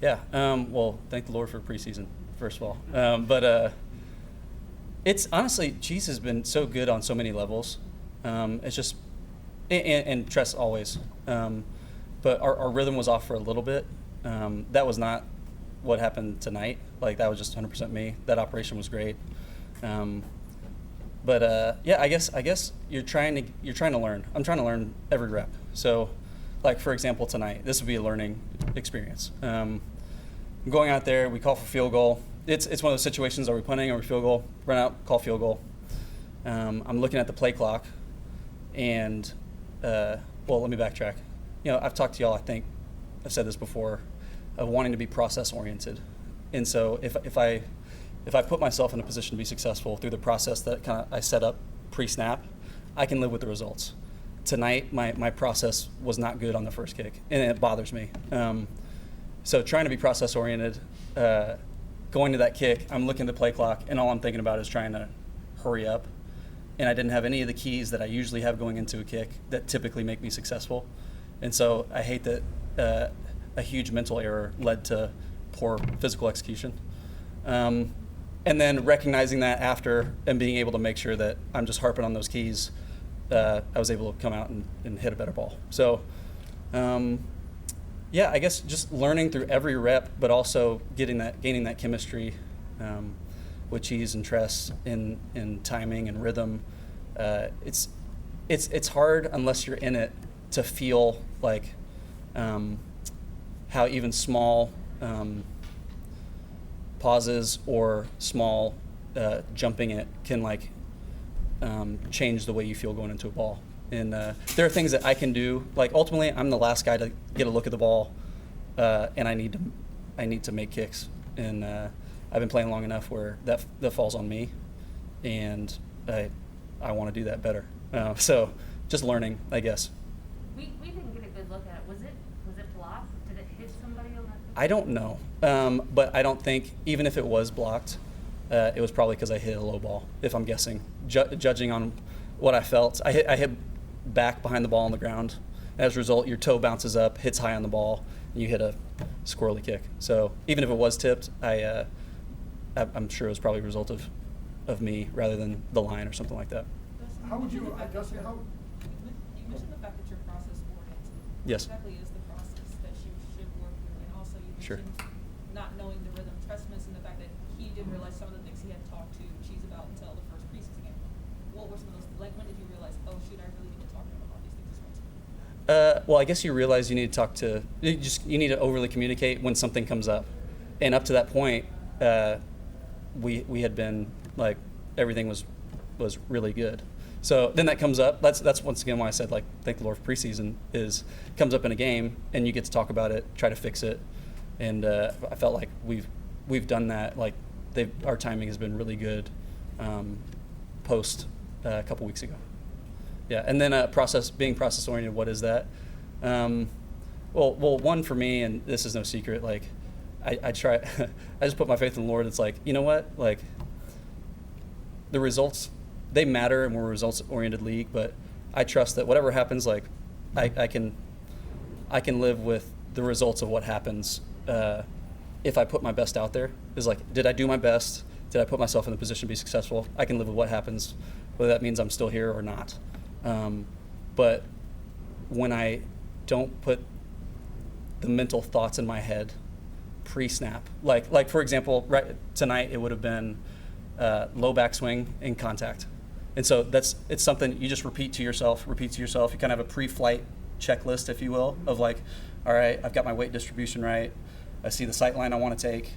Yeah. Well, thank the Lord for preseason, first of all. But it's honestly, Cheese has been so good on so many levels. It's just, and Tress always. But our rhythm was off for a little bit. That was not what happened tonight. Like, that was just 100% me. That operation was great. But yeah, I guess you're trying to learn. I'm trying to learn every rep. So, like, for example, tonight, this would be a learning experience. Going out there, we call for field goal. It's one of those situations: are we punting? Are we field goal? Run out, call field goal. I'm looking at the play clock, and well, let me backtrack. I've talked to y'all. I think I've said this before, of wanting to be process oriented, and so if I put myself in a position to be successful through the process that kind of I set up pre-snap, I can live with the results. Tonight, my process was not good on the first kick, and it bothers me. So trying to be process oriented, going to that kick, I'm looking at the play clock, and all I'm thinking about is trying to hurry up. And I didn't have any of the keys that I usually have going into a kick that typically make me successful. And so I hate that a huge mental error led to poor physical execution. And then recognizing that after and being able to make sure that I'm just harping on those keys, I was able to come out and hit a better ball. So, yeah, I guess just learning through every rep, but also gaining that chemistry with Cheese and Tress in timing and rhythm. It's hard unless you're in it to feel like how even small pauses or small jumping it can change the way you feel going into a ball. And there are things that I can do. Like, ultimately, I'm the last guy to get a look at the ball, and I need to make kicks. And I've been playing long enough where that falls on me, and I want to do that better. So just learning, I guess. We didn't get a good look at it. Was it blocked? Did it hit somebody on that? I don't know, but I don't think, even if it was blocked, it was probably because I hit a low ball, if I'm guessing. Judging on what I felt, I hit back behind the ball on the ground. As a result, your toe bounces up, hits high on the ball, and you hit a squirrely kick. So even if it was tipped, I'm sure it was probably a result of me rather than the line or something like that. How would you, Dustin, You mentioned the fact that you're process oriented. Yes. What exactly is the process that you should work through? And also you Sure. mentioned not knowing the rhythm. Tress mentioned the fact that he didn't realize some of the things he had talked to Cheese about until the first preseason game. What were some of those, when did you realize, oh shoot, I really need to talk to him about these things this once? Well, I guess you realize you need to you need to overly communicate when something comes up. And up to that point, we had been like, everything was really good. So then that comes up. That's once again why I said, like, thank the Lord for preseason, is comes up in a game and you get to talk about it, try to fix it. And I felt like we've done that. Like, our timing has been really good post a couple weeks ago. Yeah, and then being process oriented. What is that? Well, one for me, and this is no secret. Like, I try. I just put my faith in the Lord. It's like, you know what? Like, the results, they matter, and we're a results oriented league. But I trust that whatever happens, like, I can live with the results of what happens if I put my best out there. Is like, did I do my best? Did I put myself in the position to be successful? I can live with what happens, whether that means I'm still here or not. But when I don't put the mental thoughts in my head pre-snap, like for example, right tonight it would have been low backswing in contact, and so it's something you just repeat to yourself. You kind of have a pre-flight checklist, if you will, of like, all right, I've got my weight distribution right. I see the sight line I want to take,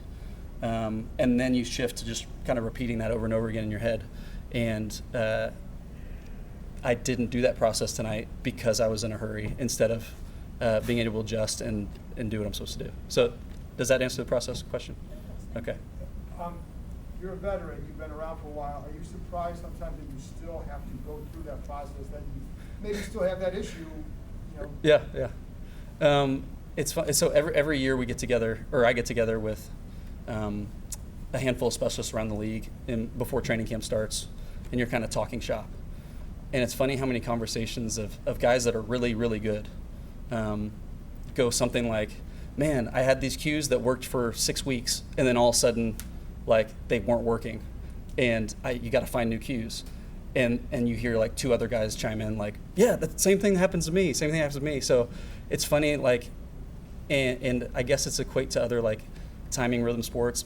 and then you shift to just kind of repeating that over and over again in your head. And I didn't do that process tonight because I was in a hurry instead of being able to adjust and do what I'm supposed to do. So does that answer the process question? Okay. You're a veteran. You've been around for a while. Are you surprised sometimes that you still have to go through that process, that you maybe still have that issue? Yeah. It's fun. So every year we get together, or I get together with a handful of specialists around the league before training camp starts, and you're kind of talking shop. And it's funny how many conversations of guys that are really, really good go something like, man, I had these cues that worked for 6 weeks, and then all of a sudden, like, they weren't working, and you got to find new cues. And you hear like 2 other guys chime in like, yeah, the same thing happens to me. Same thing happens to me. So it's funny, like, and I guess it's equate to other like timing rhythm sports.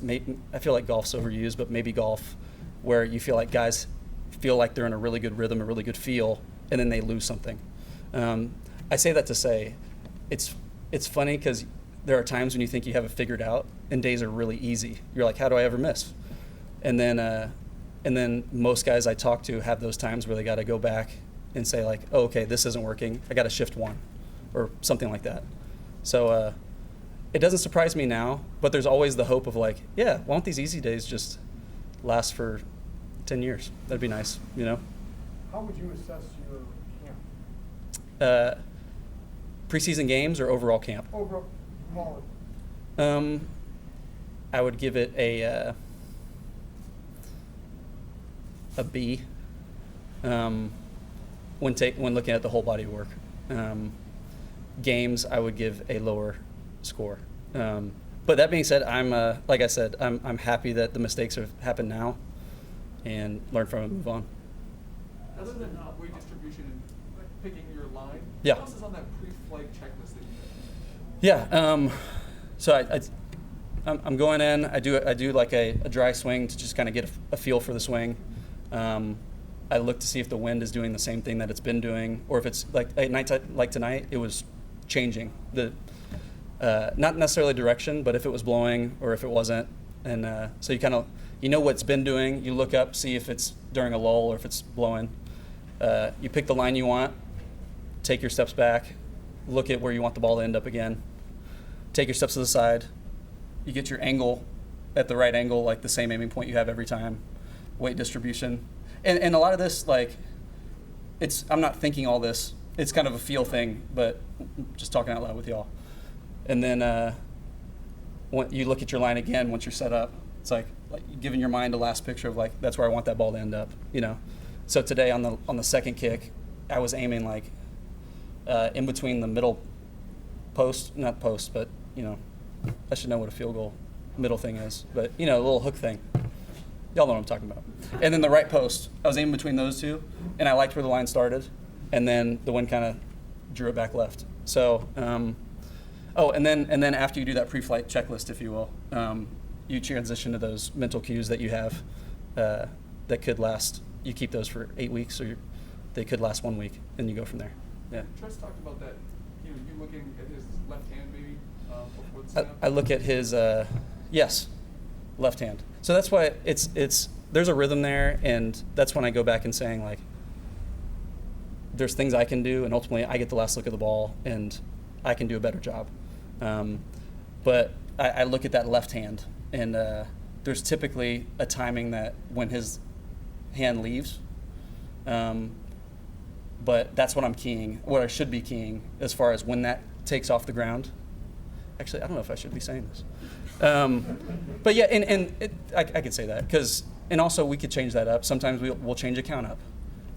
I feel like golf's overused, but maybe golf, where you feel like guys feel like they're in a really good rhythm, a really good feel, and then they lose something. I say that to say, it's funny because there are times when you think you have it figured out, and days are really easy. You're like, how do I ever miss? And then most guys I talk to have those times where they got to go back and say like, oh, okay, this isn't working. I got to shift one or something like that. So it doesn't surprise me now, but there's always the hope of like, yeah, why don't these easy days just last for 10 years? That'd be nice, you know? How would you assess your camp? Preseason games or overall camp? Overall. I would give it a B when looking at the whole body of work. Games, I would give a lower score. But that being said, like I said, I'm happy that the mistakes have happened now, and learn from it and move on. Other than weight distribution and picking your line, Yeah. what else is on that pre-flight checklist that you have? Yeah. So I'm going in. I do like a dry swing to just kind of get a feel for the swing. I look to see if the wind is doing the same thing that it's been doing, or if it's like at night, like tonight, it was changing the not necessarily direction, but if it was blowing or if it wasn't. And so you kind of what it's been doing. You look up, see if it's during a lull or if it's blowing. You pick the line you want, take your steps back, look at where you want the ball to end up again, take your steps to the side. You get your angle at the right angle, like the same aiming point you have every time. Weight distribution. And a lot of this, like, I'm not thinking all this. It's kind of a feel thing, but just talking out loud with y'all. And then when you look at your line again once you're set up, it's like giving your mind a last picture of like, that's where I want that ball to end up, you know. So today on the second kick, I was aiming like in between the middle post, not post, but, you know, I should know what a field goal middle thing is, but, you know, a little hook thing. Y'all know what I'm talking about. And then the right post, I was aiming between those two, and I liked where the line started, and then the wind kind of drew it back left. So, and then after you do that pre-flight checklist, if you will, you transition to those mental cues that you have that could last. You keep those for 8 weeks, or they could last 1 week, and you go from there. Yeah. Tress talked about that. You looking at his left hand maybe before the snap? I look at his yes, left hand. So that's why it's there's a rhythm there, and that's when I go back and saying like, there's things I can do, and ultimately I get the last look at the ball, and I can do a better job. But I look at that left hand, and there's typically a timing that when his hand leaves, but that's what I'm keying, what I should be keying as far as when that takes off the ground. Actually, I don't know if I should be saying this. But yeah, I could say that and also we could change that up. Sometimes we'll change a count up,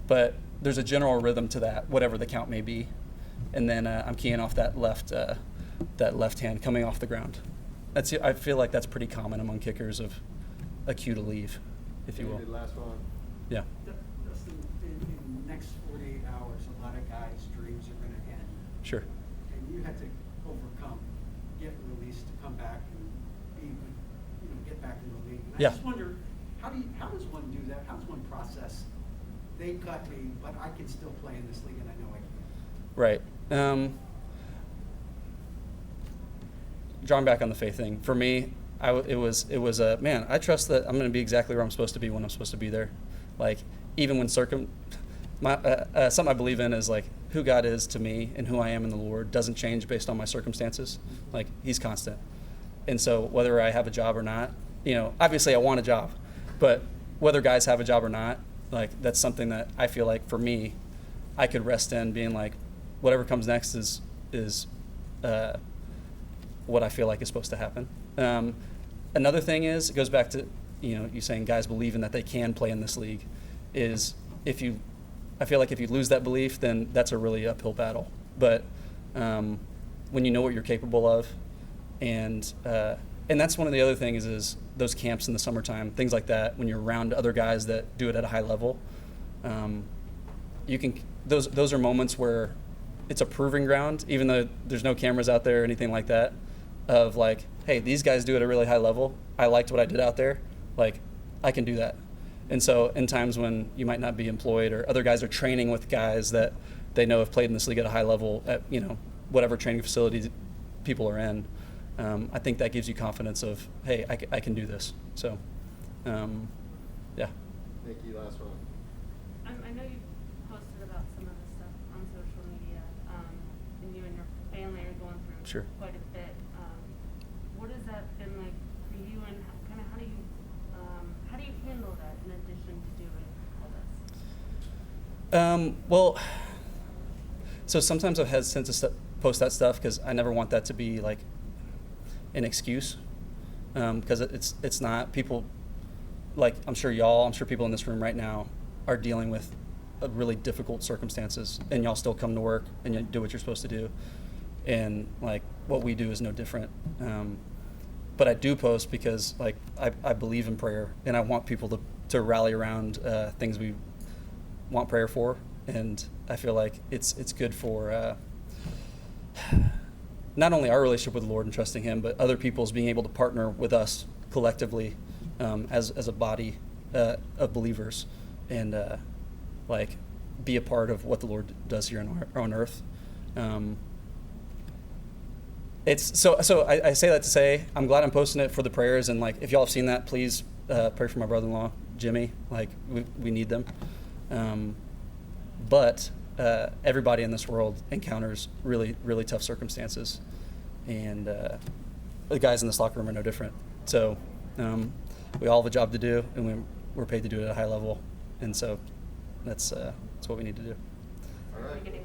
but there's a general rhythm to that, whatever the count may be. And then I'm keying off that left hand coming off the ground. I feel like that's pretty common among kickers of a cue to leave, if you will. The last one. Yeah. Dustin, in the next 48 hours, a lot of guys' dreams are going to end. Sure. And you had to overcome, get released to come back and get back in the league. And Yeah. I just wonder, how does one do that? How does one process? They cut me, but I can still play in this league, and I know I can. Right. Drawing back on the faith thing, for me, it was man, I trust that I'm going to be exactly where I'm supposed to be when I'm supposed to be there. Like, even when something I believe in is like who God is to me and who I am in the Lord doesn't change based on my circumstances. Like, He's constant. And so whether I have a job or not, obviously I want a job, but whether guys have a job or not, like, that's something that I feel like for me, I could rest in being like, whatever comes next is what I feel like is supposed to happen. Another thing is, it goes back to, you saying guys believing that they can play in this league, is I feel like if you lose that belief, then that's a really uphill battle. But when you know what you're capable of, And that's one of the other things is those camps in the summertime, things like that. When you're around other guys that do it at a high level, you can. Those are moments where it's a proving ground, even though there's no cameras out there or anything like that. Of like, hey, these guys do it at a really high level. I liked what I did out there. Like, I can do that. And so, in times when you might not be employed or other guys are training with guys that they know have played in this league at a high level at whatever training facilities people are in. I think that gives you confidence of, hey, I can do this. So, yeah. Nikki, last one. I know you posted about some of this stuff on social media, and you and your family are going through Sure. quite a bit. What has that been like for you, and kind of how do you handle that in addition to doing all this? Well, so sometimes I've hesitant to post that stuff because I never want that to be like an excuse, because it's not. People, like I'm sure people in this room right now are dealing with really difficult circumstances, and y'all still come to work and you do what you're supposed to do, and like what we do is no different. But I do post because like I believe in prayer, and I want people to rally around things we want prayer for, and I feel like it's good for not only our relationship with the Lord and trusting Him, but other people's being able to partner with us collectively as a body of believers, and like be a part of what the Lord does here on earth. It's so I say that to say I'm glad I'm posting it for the prayers, and like if y'all have seen that, please pray for my brother-in-law Jimmy. Like we need them. But everybody in this world encounters really, really tough circumstances, and the guys in this locker room are no different. So we all have a job to do, and we're paid to do it at a high level, and so that's what we need to do. All right. Getting